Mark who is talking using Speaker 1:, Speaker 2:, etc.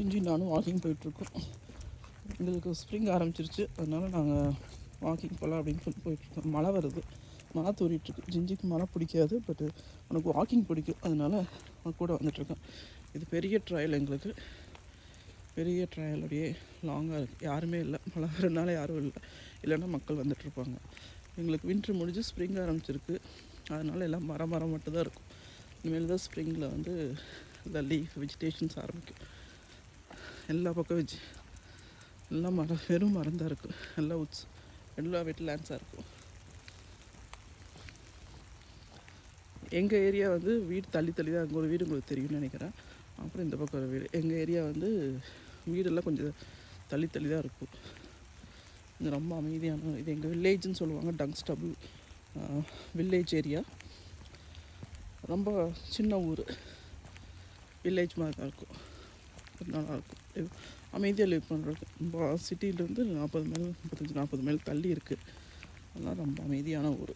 Speaker 1: இஞ்சி நானும் வாக்கிங் போயிட்டுருக்கோம். எங்களுக்கு ஸ்ப்ரிங் ஆரம்பிச்சிருச்சு, அதனால் நாங்கள் வாக்கிங் போகலாம் அப்படின்னு சொல்லி போயிட்டுருக்கோம். மழை வருது, மழை தூரிட்டுருக்கு. ஜிஞ்சிக்கு மழை பிடிக்காது, பட்டு உனக்கு வாக்கிங் பிடிக்கும், அதனால் அவன் கூட வந்துட்டுருக்கேன். இது பெரிய ட்ரையல், எங்களுக்கு பெரிய ட்ரையல். அப்படியே லாங்காக இருக்குது, யாருமே இல்லை. மழை வரனால யாரும் இல்லை, இல்லைன்னா மக்கள் வந்துட்டுருப்பாங்க. எங்களுக்கு வின்ட்ரு முடிஞ்சு ஸ்ப்ரிங் ஆரம்பிச்சிருக்கு, அதனால் எல்லாம் மரம் மட்டும்தான் இருக்கும். இனிமேல் தான் ஸ்ப்ரிங்கில் வந்து இந்த லீஃப் வெஜிடேஷன்ஸ் ஆரம்பிக்கும். எல்லா பக்கம் எல்லாம் மரம், வெறும் மரம் தான் இருக்கும். எல்லாம் உட்ஸ், எல்லா வெட்லேண்ட்ஸாக இருக்கும். எங்கள் ஏரியா வந்து வீடு தள்ளி தான், அங்கே ஒரு வீடு உங்களுக்கு தெரியும்னு நினைக்கிறேன். அப்புறம் இந்த பக்கம் ஒரு வீடு. எங்கள் ஏரியா வந்து வீடெல்லாம் கொஞ்சம் தள்ளி தான் இருக்கும். இது ரொம்ப அமைதியான இது. எங்கள் வில்லேஜ்னு சொல்லுவாங்க, டங்ஸ்டபிள் வில்லேஜ் ஏரியா. ரொம்ப சின்ன ஊர், வில்லேஜ் மாதிரி தான் இருக்கும். நல்லாயிருக்கும், அமைதியாக லிவ் பண்ணுறது. ரொம்ப சிட்டியிலேருந்து 40 மைல் 35-40 மைல் தள்ளி இருக்குது. அதெல்லாம் ரொம்ப அமைதியான ஊர்.